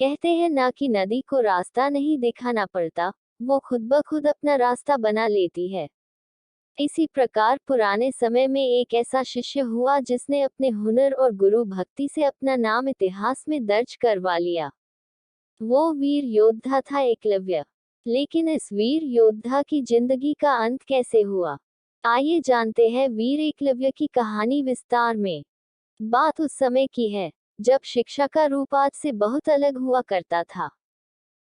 कहते हैं ना कि नदी को रास्ता नहीं दिखाना पड़ता, वो खुद ब खुद अपना रास्ता बना लेती है। इसी प्रकार पुराने समय में एक ऐसा शिष्य हुआ जिसने अपने हुनर और गुरु भक्ति से अपना नाम इतिहास में दर्ज करवा लिया। वो वीर योद्धा था एकलव्य। लेकिन इस वीर योद्धा की जिंदगी का अंत कैसे हुआ? आइए जानते हैं वीर एकलव्य की कहानी विस्तार में। बात उस समय की है जब शिक्षा का रूप आज से बहुत अलग हुआ करता था।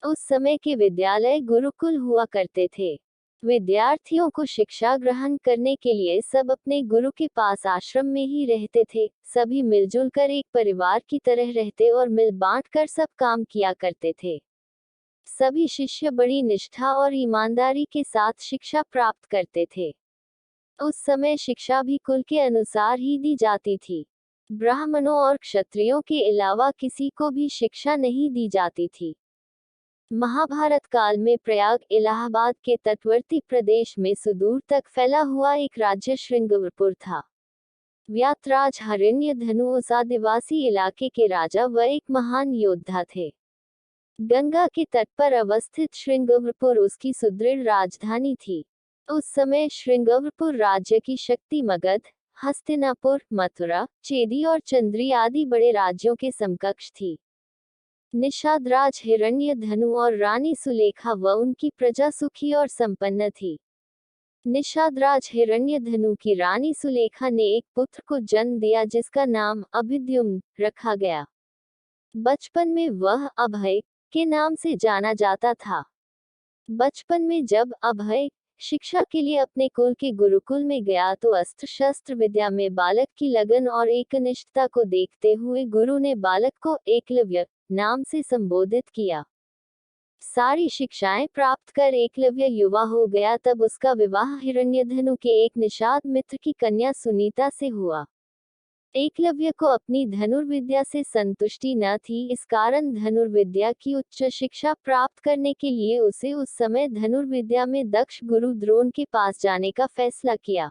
उस समय के विद्यालय गुरुकुल हुआ करते थे। विद्यार्थियों को शिक्षा ग्रहण करने के लिए सब अपने गुरु के पास आश्रम में ही रहते थे। सभी मिलजुल कर एक परिवार की तरह रहते और मिल बांट कर सब काम किया करते थे। सभी शिष्य बड़ी निष्ठा और ईमानदारी के साथ शिक्षा प्राप्त करते थे। उस समय शिक्षा भी कुल के अनुसार ही दी जाती थी। ब्राह्मणों और क्षत्रियों के अलावा किसी को भी शिक्षा नहीं दी जाती थी। महाभारत काल में प्रयाग इलाहाबाद के तटवर्ती प्रदेश में सुदूर तक फैला हुआ एक राज्य श्रृंगवरपुर था। व्यातराज हिरण्यधनु उस आदिवासी इलाके के राजा व एक महान योद्धा थे। गंगा के तट पर अवस्थित श्रृंगवरपुर उसकी सुदृढ़ राजधानी थी। उस समय श्रृंगवरपुर राज्य की शक्ति मगध, हस्तिनापुर, मथुरा, चेदी और चंद्री आदि बड़े राज्यों के समकक्ष थी। निषाद राज हिरण्यधनु और रानी सुलेखा व उनकी प्रजा सुखी और संपन्न थी। निषाद राज हिरण्यधनु की रानी सुलेखा ने एक पुत्र को जन्म दिया जिसका नाम अभिद्युम्न रखा गया। बचपन में वह अभय के नाम से जाना जाता था। बचपन में जब अभय शिक्षा के लिए अपने कुल के गुरुकुल में गया तो अस्त्र शस्त्र विद्या में बालक की लगन और एकनिष्ठता को देखते हुए गुरु ने बालक को एकलव्य नाम से संबोधित किया। सारी शिक्षाएं प्राप्त कर एकलव्य युवा हो गया तब उसका विवाह हिरण्यधनु के एक निषाद मित्र की कन्या सुनीता से हुआ। एकलव्य को अपनी धनुर्विद्या से संतुष्टि न थी, इस कारण धनुर्विद्या की उच्च शिक्षा प्राप्त करने के लिए उसे उस समय धनुर्विद्या में दक्ष गुरु द्रोण के पास जाने का फैसला किया।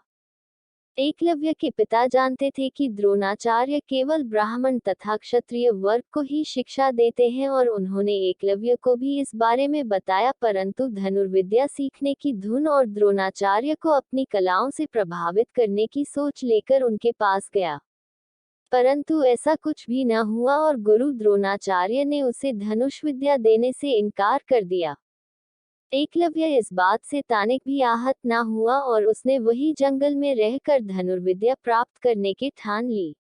एकलव्य के पिता जानते थे कि द्रोणाचार्य केवल ब्राह्मण तथा क्षत्रिय वर्ग को ही शिक्षा देते हैं और उन्होंने एकलव्य को भी इस बारे में बताया, परंतु धनुर्विद्या सीखने की धुन और द्रोणाचार्य को अपनी कलाओं से प्रभावित करने की सोच लेकर उनके पास गया। परंतु ऐसा कुछ भी न हुआ और गुरु द्रोणाचार्य ने उसे धनुष विद्या देने से इनकार कर दिया। एकलव्य इस बात से तानिक भी आहत न हुआ और उसने वही जंगल में रहकर धनुर्विद्या प्राप्त करने की ठान ली।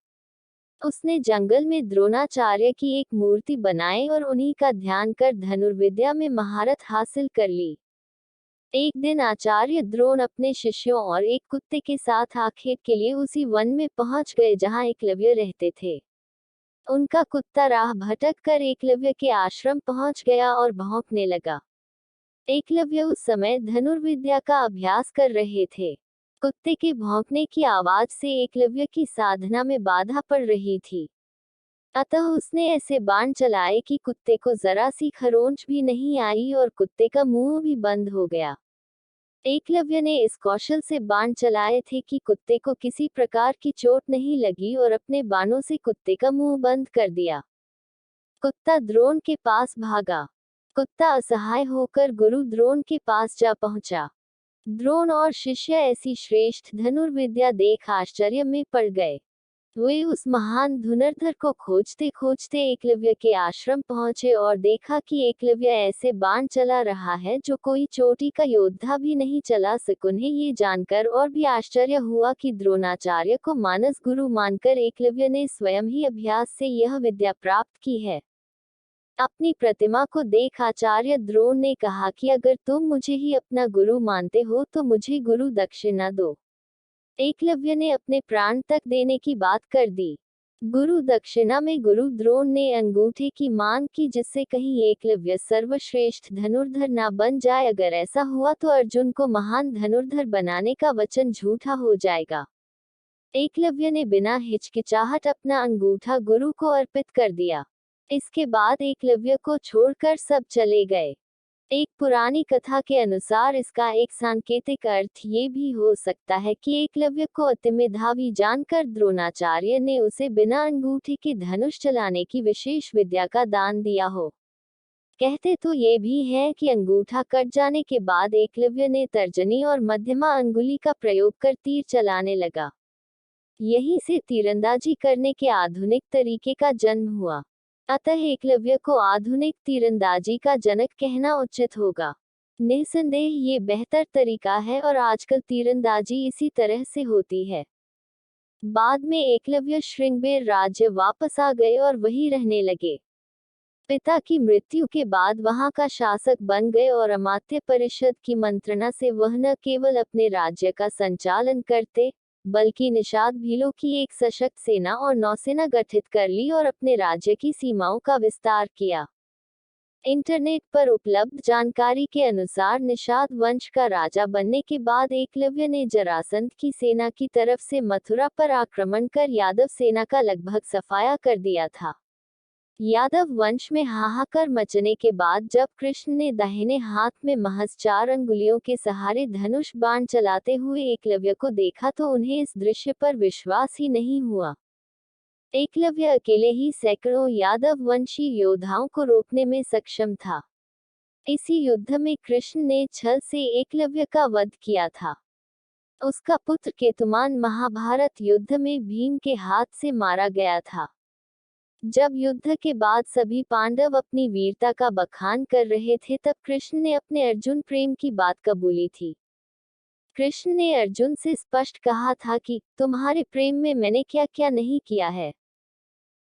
उसने जंगल में द्रोणाचार्य की एक मूर्ति बनाई और उन्हीं का ध्यान कर धनुर्विद्या में महारत हासिल कर ली। एक दिन आचार्य द्रोण अपने शिष्यों और एक कुत्ते के साथ आखेट के लिए उसी वन में पहुंच गए जहां एकलव्य रहते थे। उनका कुत्ता राह भटक कर एकलव्य के आश्रम पहुंच गया और भौंकने लगा। एकलव्य उस समय धनुर्विद्या का अभ्यास कर रहे थे। कुत्ते के भौंकने की आवाज से एकलव्य की साधना में बाधा पड़ रही थी। अतः उसने ऐसे बाण चलाए कि कुत्ते को जरा सी खरोंच भी नहीं आई और कुत्ते का मुंह भी बंद हो गया। एकलव्य ने इस कौशल से बाण चलाए थे कि कुत्ते को किसी प्रकार की चोट नहीं लगी और अपने बाणों से कुत्ते का मुंह बंद कर दिया। कुत्ता द्रोण के पास भागा। कुत्ता असहाय होकर गुरु द्रोण के पास जा पहुंचा। द्रोण और शिष्य ऐसी श्रेष्ठ धनुर्विद्या देख आश्चर्य में पड़ गए। वे उस महान धनुर्धर को खोजते खोजते एकलव्य के आश्रम पहुंचे और देखा कि एकलव्य ऐसे बाण चला रहा है जो कोई चोटी का योद्धा भी नहीं चला सका। उन्हें ये जानकर और भी आश्चर्य हुआ कि द्रोणाचार्य को मानस गुरु मानकर एकलव्य ने स्वयं ही अभ्यास से यह विद्या प्राप्त की है। अपनी प्रतिमा को देख आचार्य द्रोण ने कहा कि अगर तुम मुझे ही अपना गुरु मानते हो तो मुझे गुरु दक्षिणा दो। एकलव्य ने अपने प्राण तक देने की बात कर दी। गुरु दक्षिणा में गुरु द्रोण ने अंगूठे की मांग की जिससे कहीं एकलव्य सर्वश्रेष्ठ धनुर्धर ना बन जाए। अगर ऐसा हुआ तो अर्जुन को महान धनुर्धर बनाने का वचन झूठा हो जाएगा। एकलव्य ने बिना हिचकिचाहट अपना अंगूठा गुरु को अर्पित कर दिया। इसके बाद एकलव्य को छोड़कर सब चले गए। एक पुरानी कथा के अनुसार इसका एक सांकेतिक अर्थ ये भी हो सकता है कि एकलव्य को अति मेधावी जानकर द्रोणाचार्य ने उसे बिना अंगूठे के धनुष चलाने की विशेष विद्या का दान दिया हो। कहते तो ये भी हैं कि अंगूठा कट जाने के बाद एकलव्य ने तर्जनी और मध्यमा अंगुली का प्रयोग कर तीर चलाने लगा। यहीं से तीरंदाजी करने के आधुनिक तरीके का जन्म हुआ। अतः एकलव्य को आधुनिक तीरंदाजी का जनक कहना उचित होगा। निस्संदेह ये बेहतर तरीका है और आजकल तीरंदाजी इसी तरह से होती है। बाद में एकलव्य श्रृंगबेर राज्य वापस आ गए और वहीं रहने लगे। पिता की मृत्यु के बाद वहां का शासक बन गए और अमात्य परिषद की मंत्रणा से वह न केवल अपने राज्य का संचालन करते, बल्कि निषाद भीलों की एक सशक्त सेना और नौसेना गठित कर ली और अपने राज्य की सीमाओं का विस्तार किया। इंटरनेट पर उपलब्ध जानकारी के अनुसार निषाद वंश का राजा बनने के बाद एकलव्य ने जरासंध की सेना की तरफ से मथुरा पर आक्रमण कर यादव सेना का लगभग सफाया कर दिया था। यादव वंश में हाहाकार मचने के बाद जब कृष्ण ने दाहिने हाथ में महज 4 अंगुलियों के सहारे धनुष बाण चलाते हुए एकलव्य को देखा तो उन्हें इस दृश्य पर विश्वास ही नहीं हुआ। एकलव्य अकेले ही सैकड़ों यादव वंशी योद्धाओं को रोकने में सक्षम था। इसी युद्ध में कृष्ण ने छल से एकलव्य का वध किया था। उसका पुत्र केतुमान महाभारत युद्ध में भीम के हाथ से मारा गया था। जब युद्ध के बाद सभी पांडव अपनी वीरता का बखान कर रहे थे तब कृष्ण ने अपने अर्जुन प्रेम की बात कबूली थी। कृष्ण ने अर्जुन से स्पष्ट कहा था कि तुम्हारे प्रेम में मैंने क्या क्या नहीं किया है।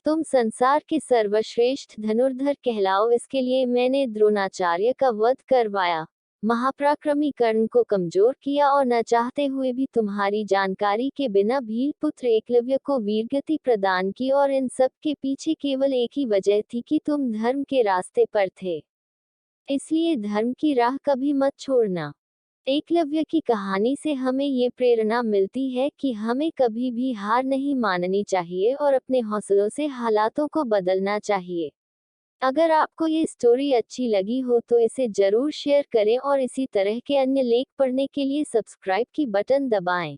तुम संसार के सर्वश्रेष्ठ धनुर्धर कहलाओ, इसके लिए मैंने द्रोणाचार्य का वध करवाया, महापराक्रमी कर्ण को कमजोर किया और न चाहते हुए भी तुम्हारी जानकारी के बिना भील पुत्र एकलव्य को वीरगति प्रदान की, और इन सब के पीछे केवल एक ही वजह थी कि तुम धर्म के रास्ते पर थे। इसलिए धर्म की राह कभी मत छोड़ना। एकलव्य की कहानी से हमें ये प्रेरणा मिलती है कि हमें कभी भी हार नहीं माननी चाहिए और अपने हौसलों से हालातों को बदलना चाहिए। अगर आपको ये स्टोरी अच्छी लगी हो तो इसे जरूर शेयर करें और इसी तरह के अन्य लेख पढ़ने के लिए सब्सक्राइब की बटन दबाएं।